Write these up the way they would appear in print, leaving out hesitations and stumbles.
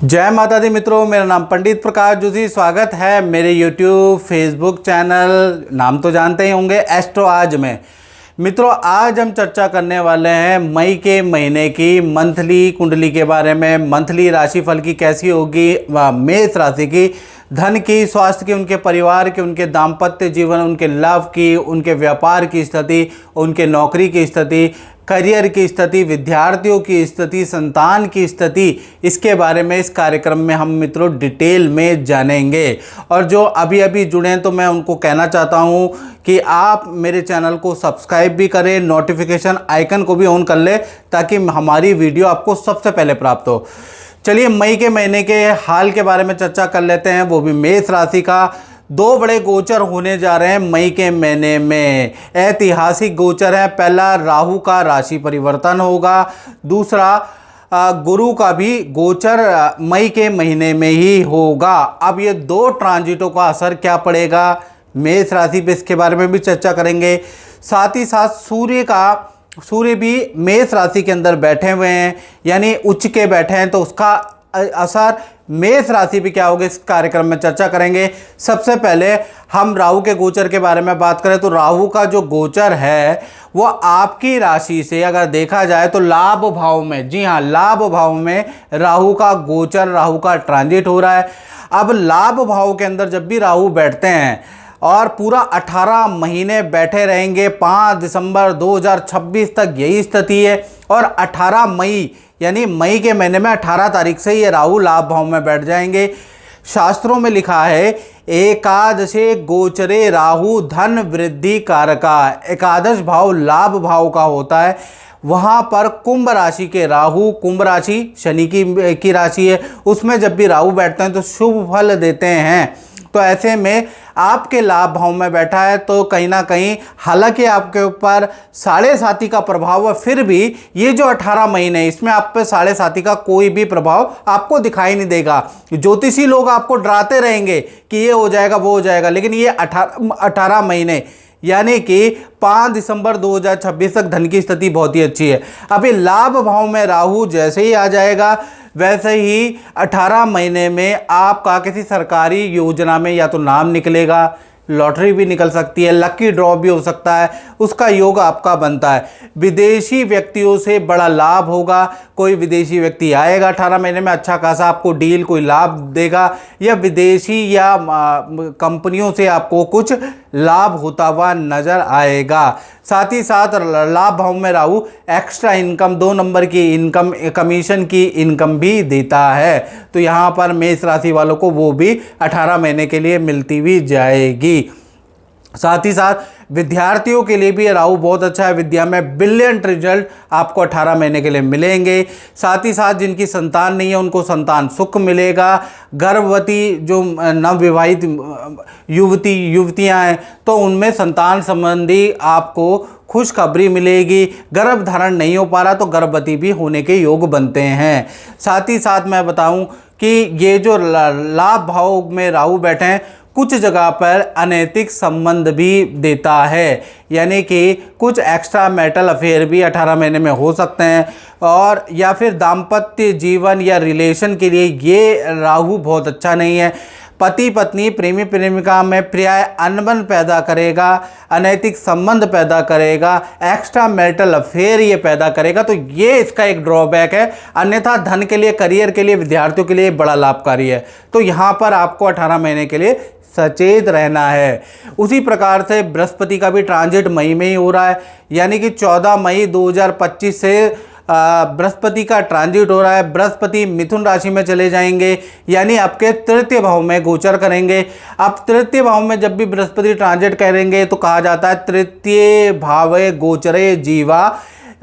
जय माता दी मित्रों, मेरा नाम पंडित प्रकाश जोशी। स्वागत है मेरे YouTube फेसबुक चैनल, नाम तो जानते ही होंगे, एस्ट्रो आज में। मित्रों, आज हम चर्चा करने वाले हैं मई के महीने की मंथली कुंडली के बारे में। मंथली राशिफल की कैसी होगी मेष राशि की, धन की, स्वास्थ्य की, उनके परिवार की, उनके दाम्पत्य जीवन, उनके लव की, उनके व्यापार की स्थिति, उनके नौकरी की स्थिति, करियर की स्थिति, विद्यार्थियों की स्थिति, संतान की स्थिति, इसके बारे में इस कार्यक्रम में हम मित्रों डिटेल में जानेंगे। और जो अभी अभी जुड़े हैं तो मैं उनको कहना चाहता हूं कि आप मेरे चैनल को सब्सक्राइब भी करें, नोटिफिकेशन आइकन को भी ऑन कर लें ताकि हमारी वीडियो आपको सबसे पहले प्राप्त हो। चलिए मई के महीने के हाल के बारे में चर्चा कर लेते हैं, वो भी मेष राशि का। दो बड़े गोचर होने जा रहे हैं मई के महीने में, ऐतिहासिक गोचर है। पहला राहु का राशि परिवर्तन होगा, दूसरा गुरु का भी गोचर मई के महीने में ही होगा। अब ये दो ट्रांजिटों का असर क्या पड़ेगा मेष राशि पे, इसके बारे में भी चर्चा करेंगे। साथ ही साथ सूर्य भी मेष राशि के अंदर बैठे हुए हैं, यानी उच्च के बैठे हैं, तो उसका असर मेष राशि पे क्या होगा इस कार्यक्रम में चर्चा करेंगे। सबसे पहले हम राहु के गोचर के बारे में बात करें तो राहु का जो गोचर है वो आपकी राशि से अगर देखा जाए तो लाभ भाव में, जी हाँ, लाभ भाव में राहु का गोचर, राहु का ट्रांजिट हो रहा है। अब लाभ भाव के अंदर जब भी राहु बैठते हैं और पूरा 18 महीने बैठे रहेंगे, 5 दिसंबर 2026 तक यही स्थिति है। और 18 मई यानी मई के महीने में 18 तारीख से ये राहु लाभ भाव में बैठ जाएंगे। शास्त्रों में लिखा है एकादशे गोचरे राहु धन वृद्धि कारका। एकादश भाव लाभ भाव का होता है, वहाँ पर कुंभ राशि के राहु, कुंभ राशि शनि की राशि है, उसमें जब भी राहु बैठते हैं तो शुभ फल देते हैं। तो ऐसे में आपके लाभ भाव में बैठा है तो कहीं ना कहीं, हालांकि आपके ऊपर साढ़े साती का प्रभाव है, फिर भी ये जो 18 महीने इसमें आप पे साढ़े साती का कोई भी प्रभाव आपको दिखाई नहीं देगा। ज्योतिषी लोग आपको डराते रहेंगे कि ये हो जाएगा वो हो जाएगा, लेकिन ये 18 महीने यानी कि 5 दिसंबर 2026 तक धन की स्थिति बहुत ही अच्छी है। अभी लाभ भाव में राहु जैसे ही आ जाएगा वैसे ही 18 महीने में आपका किसी सरकारी योजना में या तो नाम निकलेगा, लॉटरी भी निकल सकती है, लकी ड्रॉ भी हो सकता है, उसका योग आपका बनता है। विदेशी व्यक्तियों से बड़ा लाभ होगा, कोई विदेशी व्यक्ति आएगा 18 महीने में, अच्छा खासा आपको डील, कोई लाभ देगा, या विदेशी या कंपनियों से आपको कुछ लाभ होता हुआ नजर आएगा। साथ ही साथ लाभ भाव में राहु एक्स्ट्रा इनकम, 2 नंबर की इनकम, कमीशन की इनकम भी देता है। तो यहाँ पर मेष राशि वालों को वो भी 18 महीने के लिए मिलती हुई जाएगी। साथ ही साथ विद्यार्थियों के लिए भी राहु बहुत अच्छा है, विद्या में ब्रिलियंट रिजल्ट आपको 18 महीने के लिए मिलेंगे। साथ ही साथ जिनकी संतान नहीं है उनको संतान सुख मिलेगा। गर्भवती जो नवविवाहित युवतियां हैं तो उनमें संतान संबंधी आपको खुशखबरी मिलेगी। गर्भ धारण नहीं हो पा रहा तो गर्भवती भी होने के योग बनते हैं। साथ ही साथ मैं बताऊं कि ये जो लाभ भाव में राहु बैठे हैं कुछ जगह पर अनैतिक संबंध भी देता है, यानी कि कुछ एक्स्ट्रा मैरिटल अफेयर भी 18 महीने में हो सकते हैं। और या फिर दाम्पत्य जीवन या रिलेशन के लिए ये राहु बहुत अच्छा नहीं है। पति पत्नी, प्रेमी प्रेमिका में पर्याय अनबन पैदा करेगा, अनैतिक संबंध पैदा करेगा, एक्स्ट्रा मैरिटल अफेयर ये पैदा करेगा, तो ये इसका एक ड्रॉबैक है। अन्यथा धन के लिए, करियर के लिए, विद्यार्थियों के लिए बड़ा लाभकारी है। तो यहाँ पर आपको 18 महीने के लिए सचेत रहना है। उसी प्रकार से बृहस्पति का भी ट्रांजिट मई में ही हो रहा है, यानी कि 14 मई 2025 से बृहस्पति का ट्रांजिट हो रहा है। बृहस्पति मिथुन राशि में चले जाएंगे, यानी आपके तृतीय भाव में गोचर करेंगे। अब तृतीय भाव में जब भी बृहस्पति ट्रांजिट करेंगे तो कहा जाता है तृतीय भावे गोचरे जीवा,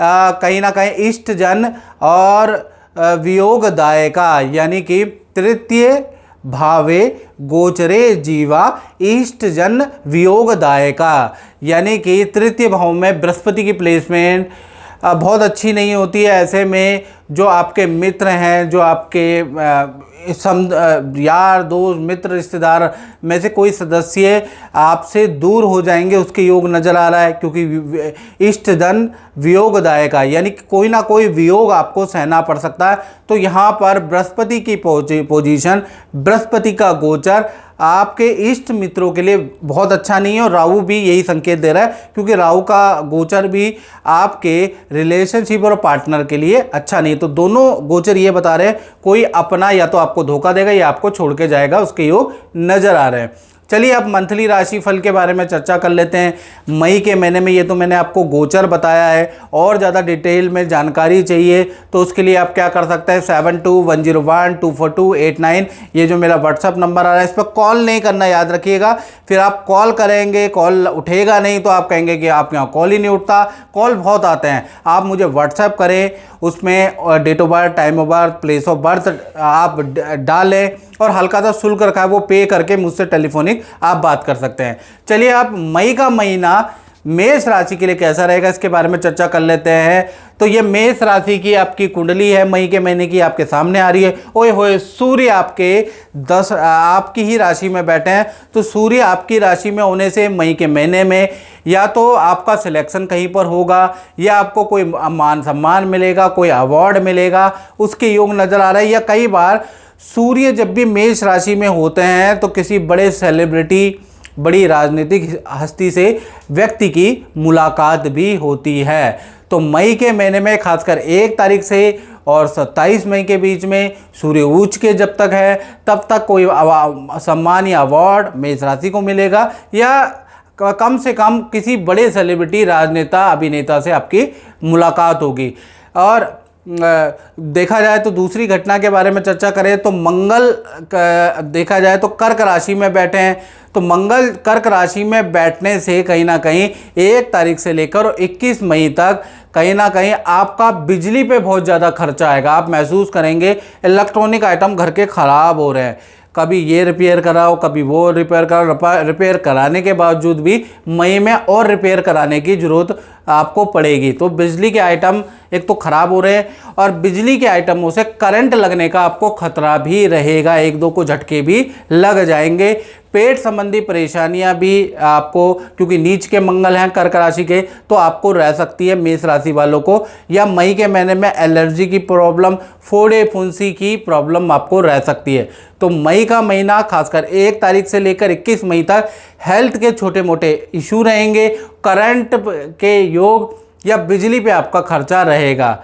कहीं ना कहीं इष्ट जन और वियोगदायका, यानी कि तृतीय भावे गोचरे जीवा इष्ट जन वियोगदायका, यानी कि तृतीय भाव में बृहस्पति की प्लेसमेंट बहुत अच्छी नहीं होती है। ऐसे में जो आपके मित्र हैं, जो आपके यार दोस्त मित्र रिश्तेदार में से कोई सदस्य आपसे दूर हो जाएंगे, उसके योग नज़र आ रहा है। क्योंकि इष्ट धन वियोगदायक है, यानी कि कोई ना कोई वियोग आपको सहना पड़ सकता है। तो यहाँ पर बृहस्पति की पोजीशन, बृहस्पति का गोचर आपके इष्ट मित्रों के लिए बहुत अच्छा नहीं है। और राहु भी यही संकेत दे रहा है, क्योंकि राहु का गोचर भी आपके रिलेशनशिप और पार्टनर के लिए अच्छा नहीं। तो दोनों गोचर ये बता रहे हैं कोई अपना या तो आपको धोखा देगा या आपको छोड़ के जाएगा, उसके योग नज़र आ रहे हैं। चलिए अब मंथली राशिफल के बारे में चर्चा कर लेते हैं। मई के महीने में ये तो मैंने आपको गोचर बताया है, और ज़्यादा डिटेल में जानकारी चाहिए तो उसके लिए आप क्या कर सकते हैं, 7210124289 ये जो मेरा व्हाट्सअप नंबर आ रहा है, इस पर कॉल नहीं करना, याद रखिएगा। फिर आप कॉल करेंगे, कॉल उठेगा नहीं तो आप कहेंगे कि आपके यहाँ कॉल ही नहीं उठता। कॉल बहुत आते हैं, आप मुझे व्हाट्सएप करें, उसमें date of birth, time of birth, place of birth आप डालें, और हल्का सा शुल्क रखा है वो पे करके मुझसे टेलीफोनिक आप बात कर सकते हैं। चलिए आप मई का महीना मेष राशि के लिए कैसा रहेगा इसके बारे में चर्चा कर लेते हैं। तो ये मेष राशि की आपकी कुंडली है, मई के महीने की आपके सामने आ रही है। ओए होए, सूर्य आपकी ही राशि में बैठे हैं। तो सूर्य आपकी राशि में होने से मई के महीने में या तो आपका सिलेक्शन कहीं पर होगा, या आपको कोई मान सम्मान मिलेगा, कोई अवार्ड मिलेगा, उसके योग नज़र आ रहा है। या कई बार सूर्य जब भी मेष राशि में होते हैं तो किसी बड़े सेलिब्रिटी, बड़ी राजनीतिक हस्ती से व्यक्ति की मुलाकात भी होती है। तो मई के महीने में खासकर 1 तारीख से और 27 मई के बीच में सूर्य उच्च के जब तक है तब तक कोई सम्मान या अवार्ड मेष राशि को मिलेगा, या कम से कम किसी बड़े सेलिब्रिटी, राजनेता, अभिनेता से आपकी मुलाकात होगी। और देखा जाए तो दूसरी घटना के बारे में चर्चा करें तो मंगल देखा जाए तो कर्क राशि में बैठे हैं। तो मंगल कर्क राशि में बैठने से कहीं ना कहीं 1 तारीख से लेकर 21 मई तक कहीं ना कहीं आपका बिजली पे बहुत ज़्यादा खर्चा आएगा। आप महसूस करेंगे इलेक्ट्रॉनिक आइटम घर के ख़राब हो रहे हैं, कभी ये रिपेयर कराओ, कभी वो रिपेयर कराओ। रिपेयर कराने के बावजूद भी मई में और रिपेयर कराने की ज़रूरत आपको पड़ेगी। तो बिजली के आइटम एक तो ख़राब हो रहे हैं, और बिजली के आइटमों से करंट लगने का आपको खतरा भी रहेगा, 1-2 को झटके भी लग जाएंगे। पेट संबंधी परेशानियां भी आपको, क्योंकि नीच के मंगल हैं कर्क राशि के, तो आपको रह सकती है मेष राशि वालों को। या मई के महीने में एलर्जी की प्रॉब्लम, फोड़े फुंसी की प्रॉब्लम आपको रह सकती है। तो मई का महीना खासकर 1 तारीख से लेकर 21 मई तक हेल्थ के छोटे मोटे इशू रहेंगे, करंट के योग या बिजली पे आपका खर्चा रहेगा।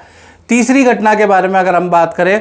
तीसरी घटना के बारे में अगर हम बात करें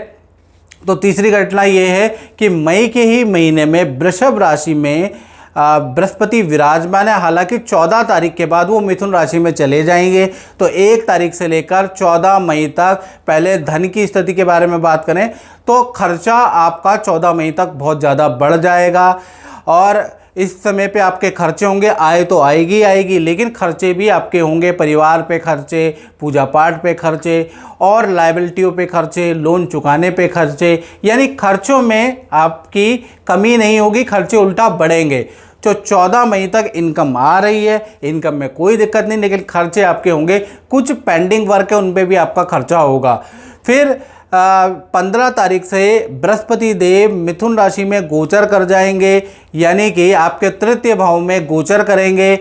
तो तीसरी घटना ये है कि मई के ही महीने में वृषभ राशि में बृहस्पति विराजमान है। हालांकि 14 तारीख के बाद वो मिथुन राशि में चले जाएंगे। तो 1 तारीख से लेकर 14 मई तक पहले धन की स्थिति के बारे में बात करें तो खर्चा आपका 14 मई तक बहुत ज़्यादा बढ़ जाएगा। और इस समय पे आपके खर्चे होंगे, आय तो आएगी, लेकिन खर्चे भी आपके होंगे, परिवार पे खर्चे, पूजा पाठ पे खर्चे, और लायबिलिटियों पे खर्चे, लोन चुकाने पे खर्चे। यानी खर्चों में आपकी कमी नहीं होगी, खर्चे उल्टा बढ़ेंगे। तो 14 मई तक इनकम आ रही है, इनकम में कोई दिक्कत नहीं, लेकिन खर्चे आपके होंगे, कुछ पेंडिंग वर्क है उन पर भी आपका खर्चा होगा। फिर 15 तारीख से बृहस्पति देव मिथुन राशि में गोचर कर जाएंगे, यानी कि आपके तृतीय भाव में गोचर करेंगे।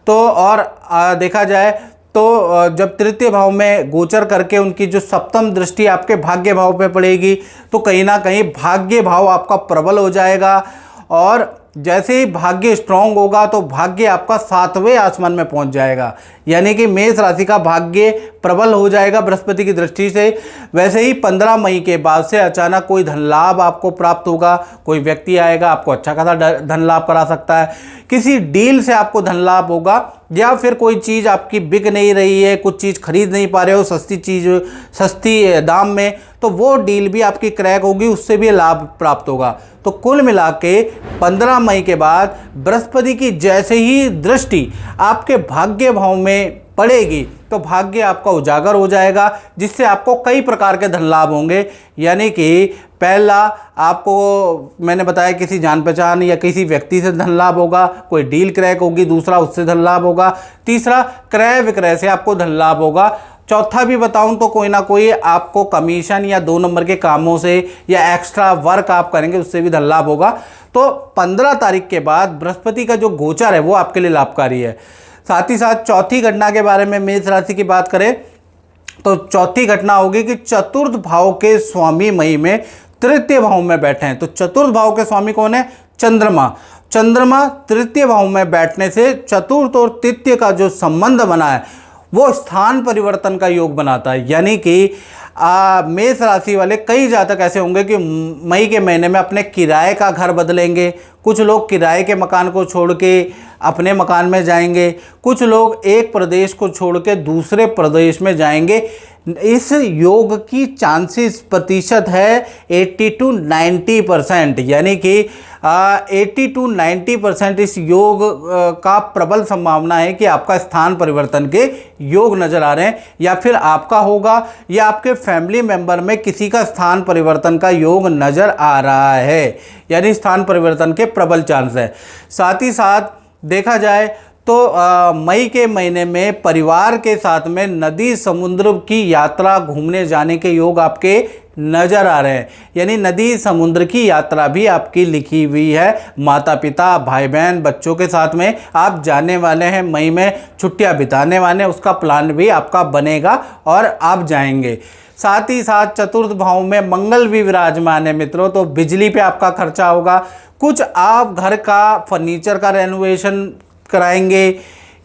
तो और देखा जाए तो जब तृतीय भाव में गोचर करके उनकी जो सप्तम दृष्टि आपके भाग्य भाव पे पड़ेगी तो कहीं ना कहीं भाग्य भाव आपका प्रबल हो जाएगा। और जैसे ही भाग्य स्ट्रांग होगा तो भाग्य आपका 7वें आसमान में पहुंच जाएगा, यानी कि मेष राशि का भाग्य प्रबल हो जाएगा बृहस्पति की दृष्टि से। वैसे ही 15 मई के बाद से अचानक कोई धन लाभ आपको प्राप्त होगा, कोई व्यक्ति आएगा आपको अच्छा खासा धन लाभ करा सकता है, किसी डील से आपको धन लाभ होगा, या फिर कोई चीज़ आपकी बिक नहीं रही है, कुछ चीज़ खरीद नहीं पा रहे हो सस्ती चीज़, सस्ती दाम में, तो वो डील भी आपकी क्रैक होगी, उससे भी लाभ प्राप्त होगा। तो कुल मिला के 15 मई के बाद बृहस्पति की जैसे ही दृष्टि आपके भाग्य भाव में पड़ेगी तो भाग्य आपका उजागर हो जाएगा, जिससे आपको कई प्रकार के धन लाभ होंगे। यानी कि पहला आपको मैंने बताया किसी जान पहचान या किसी व्यक्ति से धन लाभ होगा, कोई डील क्रैक होगी, दूसरा उससे धन लाभ होगा, तीसरा क्रय विक्रय से आपको धन लाभ होगा। चौथा भी बताऊं तो कोई ना कोई आपको कमीशन या 2 नंबर के कामों से या एक्स्ट्रा वर्क आप करेंगे उससे भी धन लाभ होगा। तो 15 तारीख के बाद बृहस्पति का जो गोचर है वो आपके लिए लाभकारी है। साथ ही साथ चौथी घटना के बारे में मेष राशि की बात करें तो चौथी घटना होगी कि चतुर्थ भाव के स्वामी मई में तृतीय भाव में बैठे हैं। तो चतुर्थ भाव के स्वामी कौन है? चंद्रमा। चंद्रमा तृतीय भाव में बैठने से चतुर्थ और तृतीय का जो संबंध बना है वो स्थान परिवर्तन का योग बनाता है। यानी कि मेष राशि वाले कई जातक ऐसे होंगे कि मई के महीने में अपने किराए का घर बदलेंगे। कुछ लोग किराए के मकान को छोड़ के अपने मकान में जाएंगे, कुछ लोग एक प्रदेश को छोड़ के दूसरे प्रदेश में जाएंगे। इस योग की चांसेस प्रतिशत है 80 to 90%, यानी कि 80 to 90% इस योग का प्रबल संभावना है कि आपका स्थान परिवर्तन के योग नज़र आ रहे हैं, या फिर आपका होगा या आपके फैमिली मेंबर में किसी का स्थान परिवर्तन का योग नज़र आ रहा है, यानी स्थान परिवर्तन के प्रबल चांस है। साथ ही साथ देखा जाए तो मई के महीने में परिवार के साथ में नदी समुद्र की यात्रा घूमने जाने के योग आपके नज़र आ रहे हैं, यानी नदी समुद्र की यात्रा भी आपकी लिखी हुई है। माता पिता भाई बहन बच्चों के साथ में आप जाने वाले हैं, मई में छुट्टियां बिताने वाले हैं, उसका प्लान भी आपका बनेगा और आप जाएंगे। साथ ही साथ चतुर्थ भाव में मंगल भी विराजमान है मित्रों, तो बिजली पे आपका खर्चा होगा। कुछ आप घर का फर्नीचर का रेनोवेशन कराएंगे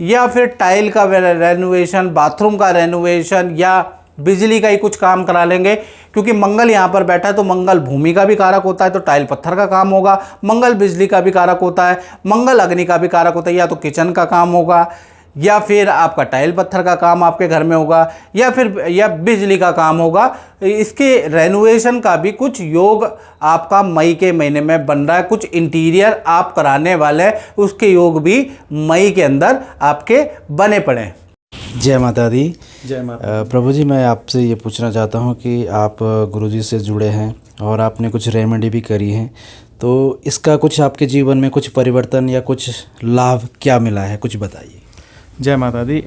या फिर टाइल का रेनोवेशन, बाथरूम का रेनोवेशन या बिजली का ही कुछ काम करा लेंगे, क्योंकि मंगल यहाँ पर बैठा है। तो मंगल भूमि का भी कारक होता है, तो टाइल पत्थर का काम होगा। मंगल बिजली का भी कारक होता है, मंगल अग्नि का भी कारक होता है। या तो किचन का काम होगा या फिर आपका टाइल पत्थर का काम आपके घर में होगा या बिजली का काम होगा। इसके रेनोवेशन का भी कुछ योग आपका मई के महीने में बन रहा है। कुछ इंटीरियर आप कराने वाले हैं, उसके योग भी मई के अंदर आपके बने पड़े हैं। जय माता दी। जय माता। प्रभु जी, मैं आपसे ये पूछना चाहता हूँ कि आप गुरुजी से जुड़े हैं और आपने कुछ रेमेडी भी करी है, तो इसका कुछ आपके जीवन में कुछ परिवर्तन या कुछ लाभ क्या मिला है, कुछ बताइए। जय माता दी।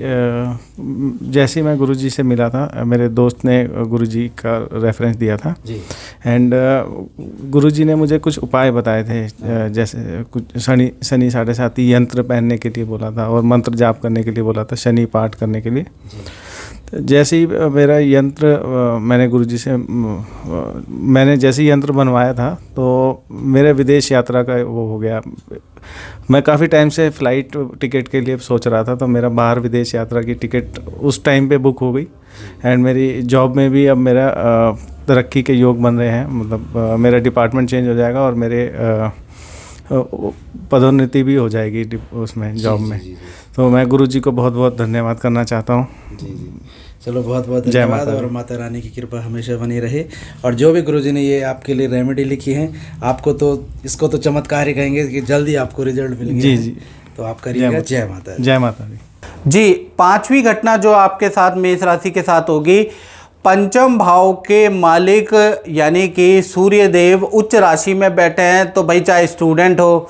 जैसे ही मैं गुरुजी से मिला था, मेरे दोस्त ने गुरुजी का रेफरेंस दिया था जी, एंड गुरुजी ने मुझे कुछ उपाय बताए थे। जैसे कुछ शनि 7.5 यंत्र पहनने के लिए बोला था और मंत्र जाप करने के लिए बोला था, शनि पाठ करने के लिए। जैसे ही मेरा यंत्र मैंने गुरुजी से मैंने जैसे ही यंत्र बनवाया था तो मेरे विदेश यात्रा का वो हो गया। मैं काफ़ी टाइम से फ़्लाइट टिकट के लिए सोच रहा था, तो मेरा बाहर विदेश यात्रा की टिकट उस टाइम पे बुक हो गई। एंड मेरी जॉब में भी अब मेरा तरक्की के योग बन रहे हैं, मतलब मेरा डिपार्टमेंट चेंज हो जाएगा और मेरे पदोन्नति भी हो जाएगी उसमें जॉब में। तो मैं गुरुजी को बहुत बहुत धन्यवाद करना चाहता हूँ। जी। चलो बहुत बहुत धन्यवाद और माता रानी की कृपा हमेशा बनी रहे। और जो भी गुरुजी ने ये आपके लिए रेमेडी लिखी है, आपको तो इसको तो चमत्कार ही कहेंगे कि जल्दी आपको रिजल्ट मिलेंगे। जी जी, तो आप करिएगा। जय माता दी। जय माता दी। जी, पांचवी घटना जो आपके साथ मेष राशि के साथ होगी, पंचम भाव के मालिक यानी कि सूर्य देव उच्च राशि में बैठे हैं। तो भाई चाहे स्टूडेंट हो,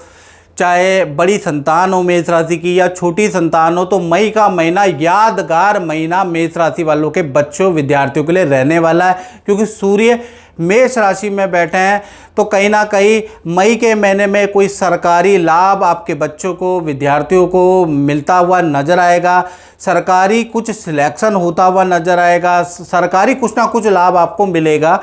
चाहे बड़ी संतान हो मेष राशि की या छोटी संतान हो, तो मई का महीना यादगार महीना मेष राशि वालों के बच्चों विद्यार्थियों के लिए रहने वाला है, क्योंकि सूर्य मेष राशि में बैठे हैं। तो कहीं ना कहीं मई के महीने में कोई सरकारी लाभ आपके बच्चों को, विद्यार्थियों को मिलता हुआ नज़र आएगा। सरकारी कुछ सिलेक्शन होता हुआ नज़र आएगा। सरकारी कुछ ना कुछ लाभ आपको मिलेगा।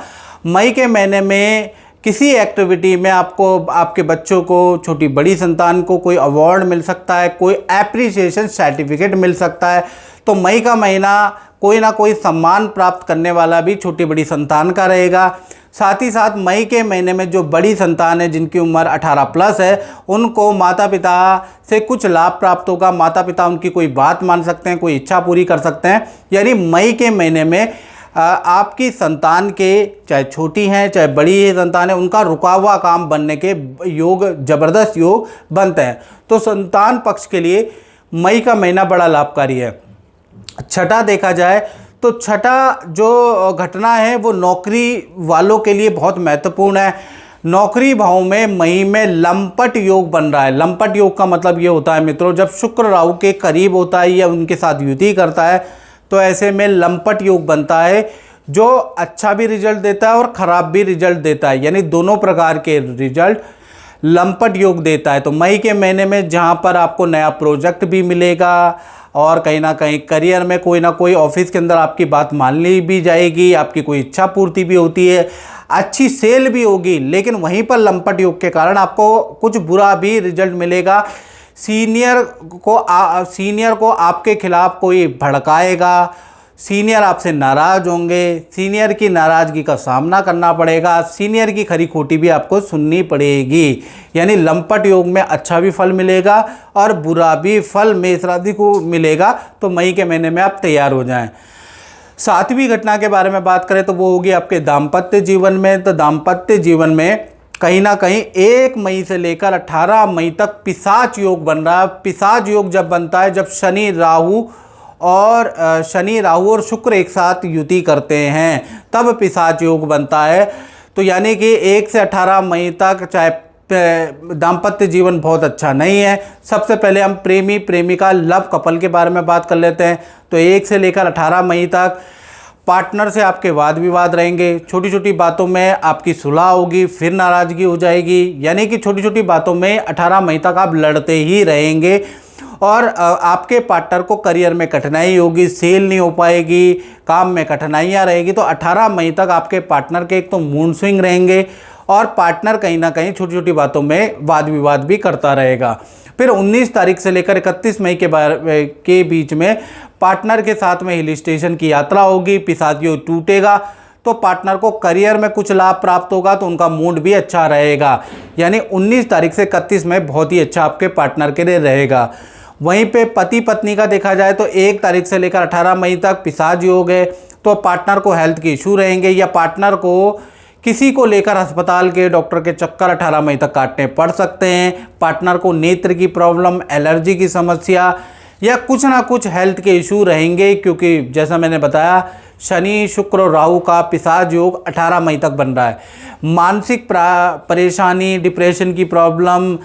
मई के महीने में किसी एक्टिविटी में आपको, आपके बच्चों को, छोटी बड़ी संतान को कोई अवार्ड मिल सकता है, कोई एप्रिसिएशन सर्टिफिकेट मिल सकता है। तो मई का महीना कोई ना कोई सम्मान प्राप्त करने वाला भी छोटी बड़ी संतान का रहेगा। साथ ही साथ मई के महीने में जो बड़ी संतान है, जिनकी उम्र 18+ है, उनको माता पिता से कुछ लाभ प्राप्त होगा। माता पिता उनकी कोई बात मान सकते हैं, कोई इच्छा पूरी कर सकते हैं। यानी मई के महीने में आपकी संतान के, चाहे छोटी हैं चाहे बड़ी है संतान है, उनका रुका हुआ काम बनने के योग, ज़बरदस्त योग बनते हैं। तो संतान पक्ष के लिए मई का महीना बड़ा लाभकारी है। छठा देखा जाए तो छठा जो घटना है वो नौकरी वालों के लिए बहुत महत्वपूर्ण है। नौकरी भाव में मई में लंपट योग बन रहा है। लंपट योग का मतलब ये होता है मित्रों, जब शुक्र राहु के करीब होता है या उनके साथ युति करता है तो ऐसे में लंपट योग बनता है, जो अच्छा भी रिजल्ट देता है और ख़राब भी रिजल्ट देता है, यानी दोनों प्रकार के रिजल्ट लंपट योग देता है। तो मई के महीने में जहाँ पर आपको नया प्रोजेक्ट भी मिलेगा और कहीं ना कहीं करियर में कोई ना कोई ऑफिस के अंदर आपकी बात मान ली भी जाएगी, आपकी कोई इच्छा पूर्ति भी होती है, अच्छी सेल भी होगी, लेकिन वहीं पर लंपट योग के कारण आपको कुछ बुरा भी रिजल्ट मिलेगा। सीनियर को आपके खिलाफ कोई भड़काएगा, सीनियर आपसे नाराज़ होंगे, सीनियर की नाराज़गी का सामना करना पड़ेगा, सीनियर की खरी खोटी भी आपको सुननी पड़ेगी। यानी लंपट योग में अच्छा भी फल मिलेगा और बुरा भी फल मेष राशि को मिलेगा। तो मई के महीने में आप तैयार हो जाएं। 7वीं घटना के बारे में बात करें तो वो होगी आपके दाम्पत्य जीवन में। तो दाम्पत्य जीवन में कहीं ना कहीं 1 मई से लेकर 18 मई तक पिशाच योग बन रहा है। पिशाच योग जब बनता है, जब शनि राहु और शुक्र एक साथ युति करते हैं, तब पिशाच योग बनता है। तो यानी कि 1 से 18 मई तक चाहे दाम्पत्य जीवन बहुत अच्छा नहीं है। सबसे पहले हम प्रेमी प्रेमिका लव कपल के बारे में बात कर लेते हैं। तो 1 से लेकर 18 मई तक पार्टनर से आपके वाद विवाद रहेंगे, छोटी छोटी बातों में आपकी सुलह होगी, फिर नाराज़गी हो जाएगी। यानी कि छोटी छोटी बातों में 18 मई तक आप लड़ते ही रहेंगे और आपके पार्टनर को करियर में कठिनाई होगी, सेल नहीं हो पाएगी, काम में कठिनाइयाँ रहेगी। तो 18 मई तक आपके पार्टनर के एक तो मूड स्विंग रहेंगे और पार्टनर कहीं ना कहीं छोटी छोटी बातों में वाद विवाद भी करता रहेगा। फिर 19 तारीख से लेकर 31 मई के बीच में पार्टनर के साथ में हिल स्टेशन की यात्रा होगी, पिशाच योग टूटेगा, तो पार्टनर को करियर में कुछ लाभ प्राप्त होगा, तो उनका मूड भी अच्छा रहेगा। यानी 19 तारीख से 31 मई बहुत ही अच्छा आपके पार्टनर के लिए रहेगा। वहीं पे पति पत्नी का देखा जाए तो 1 तारीख से लेकर 18 मई तक पिशाच योग है, तो पार्टनर को हेल्थ के इशू रहेंगे या पार्टनर को किसी को लेकर अस्पताल के डॉक्टर के चक्कर 18 मई तक काटने पड़ सकते हैं। पार्टनर को नेत्र की प्रॉब्लम, एलर्जी की समस्या या कुछ ना कुछ हेल्थ के इशू रहेंगे, क्योंकि जैसा मैंने बताया शनि शुक्र और राहु का पिशाच योग 18 मई तक बन रहा है। मानसिक परेशानी, डिप्रेशन की प्रॉब्लम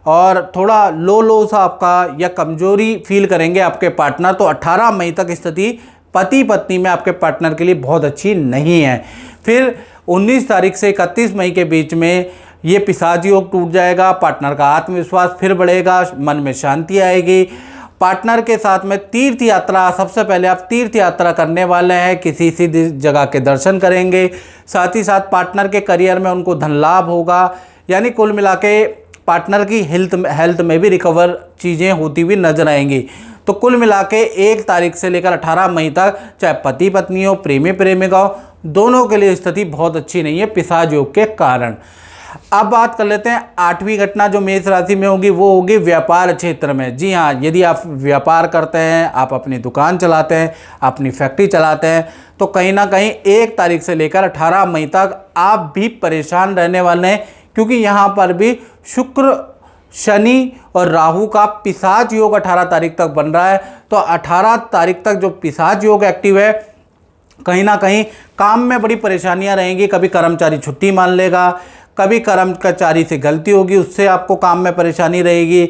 और थोड़ा लो सा आपका या कमजोरी फील करेंगे आपके पार्टनर। तो 18 मई तक स्थिति पति पत्नी में आपके पार्टनर के लिए बहुत अच्छी नहीं है। फिर 19 तारीख से 31 मई के बीच में ये पिशाच योग टूट जाएगा, पार्टनर का आत्मविश्वास फिर बढ़ेगा, मन में शांति आएगी। पार्टनर के साथ में तीर्थ यात्रा, सबसे पहले आप तीर्थ यात्रा करने वाले हैं, किसी जगह के दर्शन करेंगे। साथ ही साथ पार्टनर के करियर में उनको धन लाभ होगा। यानी कुल मिला के पार्टनर की हेल्थ में भी रिकवर चीज़ें होती हुई नजर आएंगी। तो कुल मिला के 1 तारीख से लेकर 18 मई तक चाहे पति पत्नी हो, प्रेमी प्रेमिका हो, दोनों के लिए स्थिति बहुत अच्छी नहीं है पिशाच योग के कारण। अब बात कर लेते हैं 8वीं घटना जो मेष राशि में होगी, वो होगी व्यापार क्षेत्र में। जी हाँ, यदि आप व्यापार करते हैं, आप अपनी दुकान चलाते हैं, अपनी फैक्ट्री चलाते हैं, तो कहीं ना कहीं 1 तारीख से लेकर 18 मई तक आप भी परेशान रहने वाले हैं, क्योंकि यहाँ पर भी शुक्र शनि और राहु का पिशाच योग 18 तारीख तक बन रहा है। तो 18 तारीख तक जो पिशाच योग एक्टिव है, कहीं ना कहीं काम में बड़ी परेशानियां रहेंगी। कभी कर्मचारी छुट्टी मान लेगा, कभी कर्मचारी से गलती होगी, उससे आपको काम में परेशानी रहेगी।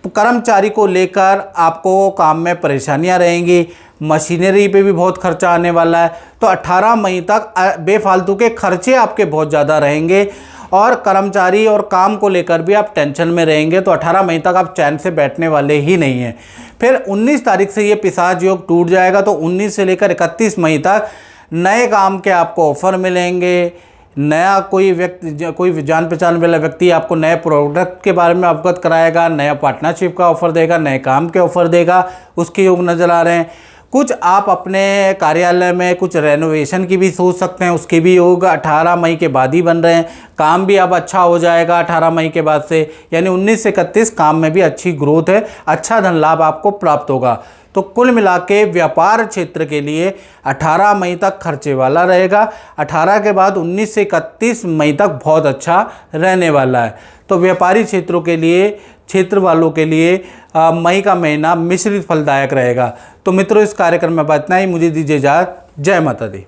कर्मचारी को लेकर आपको काम में परेशानियां रहेंगी। मशीनरी पे भी बहुत खर्चा आने वाला है। तो 18 मई तक बेफालतू के खर्चे आपके बहुत ज़्यादा रहेंगे और कर्मचारी और काम को लेकर भी आप टेंशन में रहेंगे। तो 18 मई तक आप चैन से बैठने वाले ही नहीं हैं। फिर 19 तारीख से ये पिशाच योग टूट जाएगा। तो 19 से लेकर 31 मई तक नए काम के आपको ऑफर मिलेंगे। नया कोई जान पहचान वाला व्यक्ति आपको नए प्रोडक्ट के बारे में अवगत कराएगा, नया पार्टनरशिप का ऑफर देगा, नए काम के ऑफर देगा, उसके योग नज़र आ रहे हैं। कुछ आप अपने कार्यालय में कुछ रेनोवेशन की भी सोच सकते हैं, उसके भी योग 18 मई के बाद ही बन रहे हैं। काम भी अब अच्छा हो जाएगा 18 मई के बाद से, यानी 19 से 31 काम में भी अच्छी ग्रोथ है, अच्छा धन लाभ आपको प्राप्त होगा। तो कुल मिला के व्यापार क्षेत्र के लिए 18 मई तक खर्चे वाला रहेगा। 18 के बाद 19 से 31 मई तक बहुत अच्छा रहने वाला है। तो व्यापारी क्षेत्रों के लिए, क्षेत्र वालों के लिए मई का महीना मिश्रित फलदायक रहेगा। तो मित्रों, इस कार्यक्रम में इतना ही। मुझे दीजिए इजाज़त। जय माता दी।